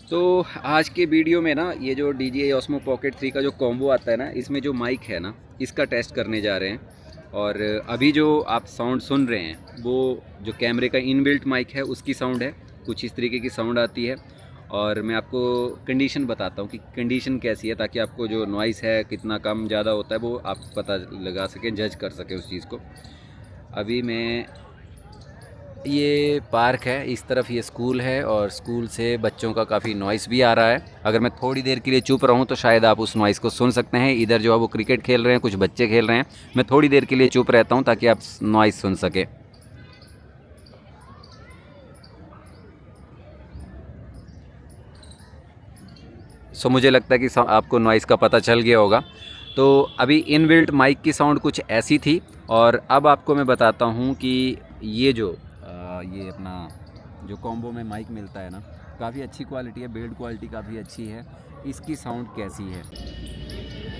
तो आज के वीडियो में ना ये जो DJI Osmo Pocket 3 का जो कॉम्बो आता है ना, इसमें जो माइक है ना, इसका टेस्ट करने जा रहे हैं। और अभी जो आप साउंड सुन रहे हैं वो जो कैमरे का इनबिल्ट माइक है उसकी साउंड है। कुछ इस तरीके की साउंड आती है और मैं आपको कंडीशन बताता हूँ कि कंडीशन कैसी है, ताकि आपको जो नॉइस है कितना कम ज़्यादा होता है वो आप पता लगा सकें, जज कर सकें उस चीज़ को। अभी मैं ये पार्क है, इस तरफ ये स्कूल है और स्कूल से बच्चों का काफ़ी नॉइस भी आ रहा है। अगर मैं थोड़ी देर के लिए चुप रहूँ तो शायद आप उस नॉइस को सुन सकते हैं। इधर जो है वो क्रिकेट खेल रहे हैं, कुछ बच्चे खेल रहे हैं। मैं थोड़ी देर के लिए चुप रहता हूँ ताकि आप नॉइस सुन सके। सो मुझे लगता है कि आपको नॉइस का पता चल गया होगा। तो अभी इनबिल्ट माइक की साउंड कुछ ऐसी थी और अब आपको मैं बताता हूँ कि ये जो ये अपना जो कॉम्बो में माइक मिलता है ना, काफ़ी अच्छी क्वालिटी है, बिल्ड क्वालिटी काफ़ी अच्छी है। इसकी साउंड कैसी है,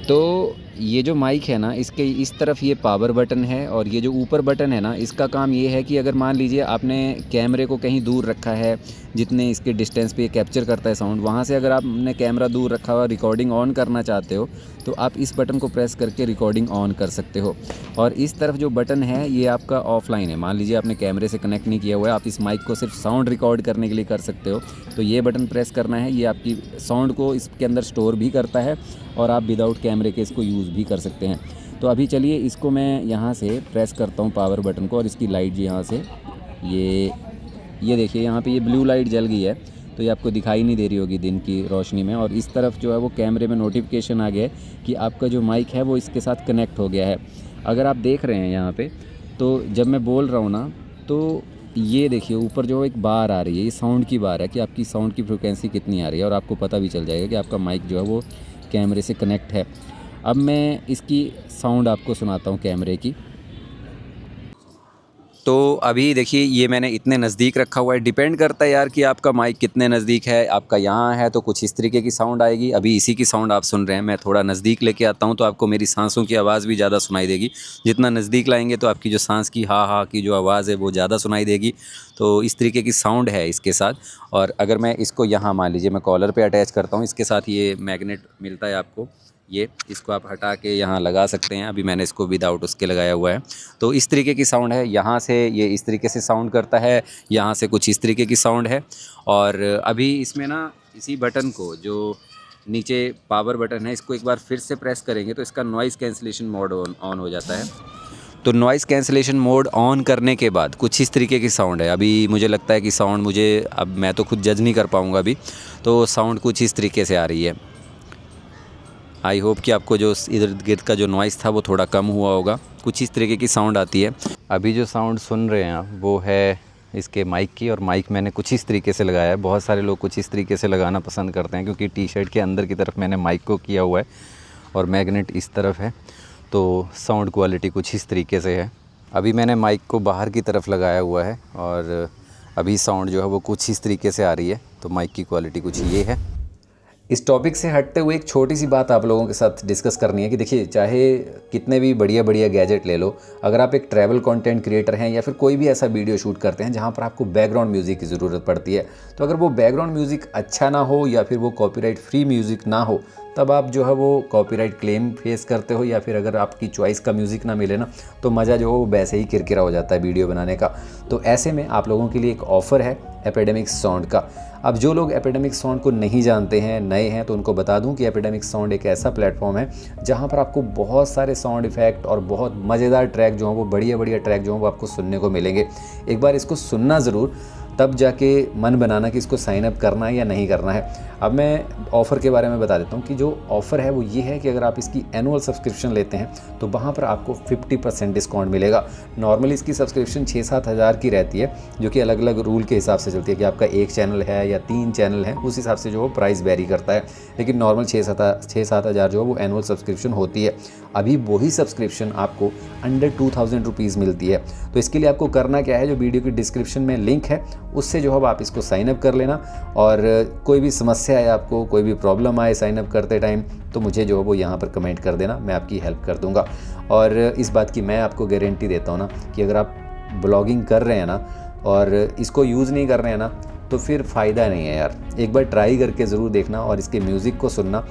तो ये जो माइक है ना, इसके इस तरफ ये पावर बटन है और ये जो ऊपर बटन है ना, इसका काम ये है कि अगर मान लीजिए आपने कैमरे को कहीं दूर रखा है, जितने इसके डिस्टेंस पे ये कैप्चर करता है साउंड, वहाँ से अगर आपने कैमरा दूर रखा हुआ रिकॉर्डिंग ऑन करना चाहते हो तो आप इस बटन को प्रेस करके रिकॉर्डिंग ऑन कर सकते हो। और इस तरफ जो बटन है ये आपका ऑफलाइन है। मान लीजिए आपने कैमरे से कनेक्ट नहीं किया हुआ है, आप इस माइक को सिर्फ साउंड रिकॉर्ड करने के लिए कर सकते हो, तो ये बटन प्रेस करना है। ये आपकी साउंड को इसके अंदर स्टोर भी करता है और आप विदाउट कैमरे के इसको यूज़ भी कर सकते हैं। तो अभी चलिए इसको मैं यहाँ से प्रेस करता हूँ पावर बटन को और इसकी लाइट यहाँ से ये देखिए यहाँ पे ये ब्लू लाइट जल गई है, तो ये आपको दिखाई नहीं दे रही होगी दिन की रोशनी में। और इस तरफ जो है वो कैमरे में नोटिफिकेशन आ गया है कि आपका जो माइक है वो इसके साथ कनेक्ट हो गया है। अगर आप देख रहे हैं यहाँ पे, तो जब मैं बोल रहा हूँ ना, तो ये देखिए ऊपर जो एक बार आ रही है, ये साउंड की बार है कि आपकी साउंड की फ्रिक्वेंसी कितनी आ रही है और आपको पता भी चल जाएगा कि आपका माइक जो है वो कैमरे से कनेक्ट है। अब मैं इसकी साउंड आपको सुनाता हूँ कैमरे की। तो अभी देखिए ये मैंने इतने नज़दीक रखा हुआ है। डिपेंड करता है यार कि आपका माइक कितने नज़दीक है। आपका यहाँ है तो कुछ इस तरीके की साउंड आएगी। अभी इसी की साउंड आप सुन रहे हैं। मैं थोड़ा नज़दीक लेके आता हूँ तो आपको मेरी सांसों की आवाज़ भी ज़्यादा सुनाई देगी। जितना नज़दीक लाएंगे तो आपकी जो सांस की हा हा की जो आवाज़ है वो ज़्यादा सुनाई देगी। तो इस तरीके की साउंड है इसके साथ। और अगर मैं इसको यहाँ मान लीजिए मैं कॉलर पर अटैच करता हूँ, इसके साथ ये मैग्नेट मिलता है आपको, ये इसको आप हटा के यहाँ लगा सकते हैं। अभी मैंने इसको विदाउट उसके लगाया हुआ है। तो इस तरीके की साउंड है। यहाँ से ये इस तरीके से साउंड करता है, यहाँ से कुछ इस तरीके की साउंड है। और अभी इसमें ना इसी बटन को, जो नीचे पावर बटन है, इसको एक बार फिर से प्रेस करेंगे तो इसका नॉइज़ कैंसिलेशन मोड ऑन हो जाता है। तो नॉइज़ कैंसिलेशन मोड ऑन करने के बाद कुछ इस तरीके की साउंड है। अभी मुझे लगता है कि साउंड मुझे, अब मैं तो खुद जज नहीं कर पाऊँगा अभी, तो साउंड कुछ इस तरीके से आ रही है। आई होप कि आपको जो इर्द गिर्द का जो नॉइज़ था वो थोड़ा कम हुआ होगा। कुछ इस तरीके की साउंड आती है। अभी जो साउंड सुन रहे हैं वो है इसके माइक की, और माइक मैंने कुछ इस तरीके से लगाया है। बहुत सारे लोग कुछ इस तरीके से लगाना पसंद करते हैं क्योंकि टी शर्ट के अंदर की तरफ मैंने माइक को किया हुआ है और मैग्नेट इस तरफ है, तो साउंड क्वालिटी कुछ इस तरीके से है। अभी मैंने माइक को बाहर की तरफ लगाया हुआ है और अभी साउंड जो है वो कुछ इस तरीके से आ रही है। तो माइक की क्वालिटी कुछ ये है। इस टॉपिक से हटते हुए एक छोटी सी बात आप लोगों के साथ डिस्कस करनी है कि देखिए, चाहे कितने भी बढ़िया बढ़िया गैजेट ले लो, अगर आप एक ट्रैवल कंटेंट क्रिएटर हैं या फिर कोई भी ऐसा वीडियो शूट करते हैं जहां पर आपको बैकग्राउंड म्यूज़िक की ज़रूरत पड़ती है, तो अगर वो बैकग्राउंड म्यूज़िक अच्छा ना हो या फिर वो कॉपीराइट फ्री म्यूज़िक ना हो, तब आप जो है वो कॉपीराइट क्लेम फेस करते हो। या फिर अगर आपकी चॉइस का म्यूज़िक ना मिले ना, तो मज़ा जो हो वो वैसे ही किरकिरा हो जाता है वीडियो बनाने का। तो ऐसे में आप लोगों के लिए एक ऑफ़र है एपिडेमिक साउंड का। अब जो लोग एपिडेमिक साउंड को नहीं जानते हैं, नए हैं, तो उनको बता दूं कि एपिडेमिक साउंड एक ऐसा प्लेटफॉर्म है जहां पर आपको बहुत सारे साउंड इफ़ेक्ट और बहुत मज़ेदार ट्रैक जो हैं वो बढ़िया बढ़िया ट्रैक जो हैं वो आपको सुनने को मिलेंगे। एक बार इसको सुनना ज़रूर, तब जाके मन बनाना कि इसको साइन अप करना है या नहीं करना है। अब मैं ऑफ़र के बारे में बता देता हूँ कि जो ऑफ़र है वो ये है कि अगर आप इसकी एनुअल सब्सक्रिप्शन लेते हैं तो वहाँ पर आपको 50% डिस्काउंट मिलेगा। नॉर्मली इसकी सब्सक्रिप्शन 6-7 हज़ार की रहती है, जो कि अलग अलग रूल के हिसाब से चलती है कि आपका एक चैनल है या 3 चैनल हैं, उस हिसाब से जो वो प्राइस वेरी करता है। लेकिन नॉर्मल 6-7 हज़ार जो है वो एनुअल सब्सक्रिप्शन होती है। अभी वही सब्सक्रिप्शन आपको अंडर 2000 रुपीज़ मिलती है। तो इसके लिए आपको करना क्या है, जो वीडियो की डिस्क्रिप्शन में लिंक है उससे जो है आप इसको साइन अप कर लेना। और कोई भी समस्या है, आपको कोई भी प्रॉब्लम आए साइन अप करते टाइम, तो मुझे जो है वो यहाँ पर कमेंट कर देना, मैं आपकी हेल्प कर दूँगा। और इस बात की मैं आपको गारंटी देता हूँ ना कि अगर आप ब्लॉगिंग कर रहे हैं ना और इसको यूज़ नहीं कर रहे हैं ना, तो फिर फ़ायदा नहीं है यार। एक बार ट्राई करके ज़रूर देखना और इसके म्यूज़िक को सुनना,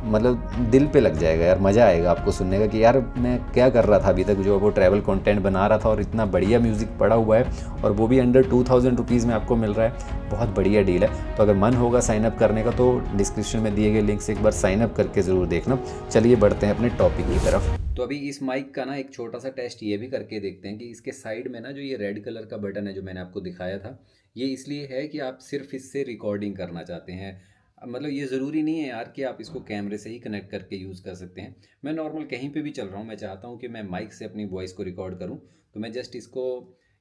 मतलब दिल पे लग जाएगा यार, मज़ा आएगा आपको सुनने का कि यार मैं क्या कर रहा था अभी तक, जो वो ट्रैवल कंटेंट बना रहा था और इतना बढ़िया म्यूज़िक पड़ा हुआ है और वो भी अंडर 2000 रुपीज़ में आपको मिल रहा है। बहुत बढ़िया डील है। तो अगर मन होगा साइन अप करने का तो डिस्क्रिप्शन में दिए गए लिंक से एक बार साइन अप करके ज़रूर देखना। चलिए बढ़ते हैं अपने टॉपिक की तरफ। तो अभी इस माइक का ना एक छोटा सा टेस्ट ये भी करके देखते हैं कि इसके साइड में ना जो ये रेड कलर का बटन है जो मैंने आपको दिखाया था, ये इसलिए है कि आप सिर्फ इससे रिकॉर्डिंग करना चाहते हैं। मतलब ये ज़रूरी नहीं है यार कि आप इसको कैमरे से ही कनेक्ट करके यूज़ कर सकते हैं। मैं नॉर्मल कहीं पे भी चल रहा हूँ, मैं चाहता हूँ कि मैं माइक से अपनी वॉइस को रिकॉर्ड करूँ, तो मैं जस्ट इसको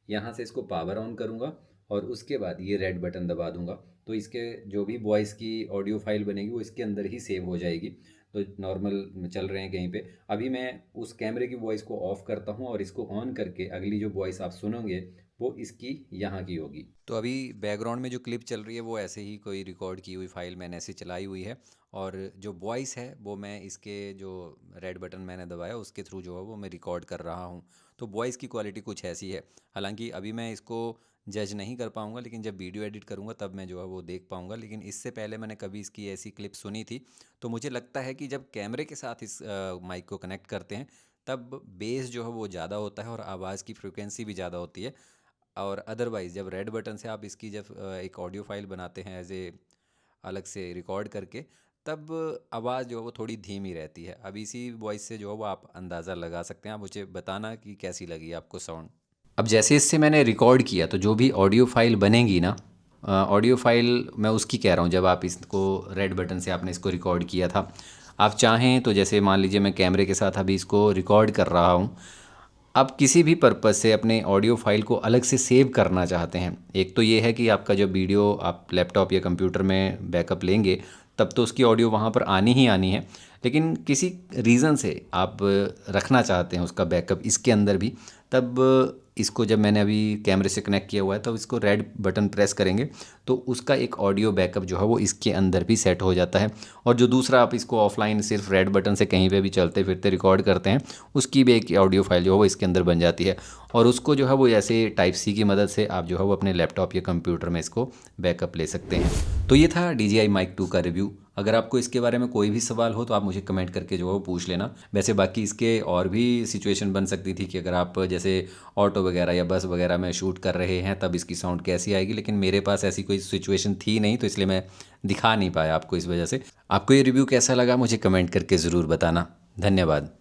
यहाँ से इसको पावर ऑन करूँगा और उसके बाद ये रेड बटन दबा दूँगा, तो इसके जो भी वॉइस की ऑडियो फाइल बनेगी वो इसके अंदर ही सेव हो जाएगी। तो नॉर्मल चल रहे हैं कहीं पे, अभी मैं उस कैमरे की वॉइस को ऑफ़ करता हूँ और इसको ऑन करके अगली जो वॉइस आप सुनोगे वो इसकी यहाँ की होगी। तो अभी बैकग्राउंड में जो क्लिप चल रही है वो ऐसे ही कोई रिकॉर्ड की हुई फाइल मैंने ऐसे चलाई हुई है, और जो वॉइस है वो मैं इसके जो रेड बटन मैंने दबाया उसके थ्रू जो है वो मैं रिकॉर्ड कर रहा हूँ। तो वॉइस की क्वालिटी कुछ ऐसी है। हालांकि अभी मैं इसको जज नहीं कर पाऊँगा, लेकिन जब वीडियो एडिट करूँगा तब मैं जो है वो देख पाऊँगा। लेकिन इससे पहले मैंने कभी इसकी ऐसी क्लिप सुनी थी, तो मुझे लगता है कि जब कैमरे के साथ इस माइक को कनेक्ट करते हैं तब बेस जो है वो ज़्यादा होता है और आवाज़ की फ्रिक्वेंसी भी ज़्यादा होती है। और अदरवाइज़ जब रेड बटन से आप इसकी जब एक ऑडियो फाइल बनाते हैं एज ए अलग से रिकॉर्ड करके, तब आवाज़ जो है वो थोड़ी धीमी रहती है। अब इसी वॉइस से जो है वो आप अंदाज़ा लगा सकते हैं। आप मुझे बताना कि कैसी लगी आपको साउंड। अब जैसे इससे मैंने रिकॉर्ड किया तो जो भी ऑडियो फाइल बनेगी ना, ऑडियो फाइल मैं उसकी कह रहा हूँ, जब आप इसको रेड बटन से आपने इसको रिकॉर्ड किया था, आप चाहें तो जैसे मान लीजिए मैं कैमरे के साथ अभी इसको रिकॉर्ड कर रहा हूँ, आप किसी भी पर्पज़ से अपने ऑडियो फाइल को अलग से सेव करना चाहते हैं। एक तो ये है कि आपका जब वीडियो आप लैपटॉप या कंप्यूटर में बैकअप लेंगे तब तो उसकी ऑडियो वहाँ पर आनी ही आनी है, लेकिन किसी रीज़न से आप रखना चाहते हैं उसका बैकअप इसके अंदर भी, तब इसको जब मैंने अभी कैमरे से कनेक्ट किया हुआ है तो इसको रेड बटन प्रेस करेंगे तो उसका एक ऑडियो बैकअप जो है वो इसके अंदर भी सेट हो जाता है। और जो दूसरा आप इसको ऑफलाइन सिर्फ रेड बटन से कहीं पे भी चलते फिरते रिकॉर्ड करते हैं, उसकी भी एक ऑडियो फाइल जो है वो इसके अंदर बन जाती है, और उसको जो है वो ऐसे टाइप सी की मदद से आप जो है वो अपने लैपटॉप या कंप्यूटर में इसको बैकअप ले सकते हैं। तो ये था DJI Mic 2 का रिव्यू। अगर आपको इसके बारे में कोई भी सवाल हो तो आप मुझे कमेंट करके जो है वो पूछ लेना। वैसे बाकी इसके और भी सिचुएशन बन सकती थी कि अगर आप जैसे ऑटो वगैरह या बस वगैरह में शूट कर रहे हैं तब इसकी साउंड कैसी आएगी, लेकिन मेरे पास ऐसी कोई सिचुएशन थी नहीं, तो इसलिए मैं दिखा नहीं पाया आपको। इस वजह से आपको ये रिव्यू कैसा लगा मुझे कमेंट करके ज़रूर बताना। धन्यवाद।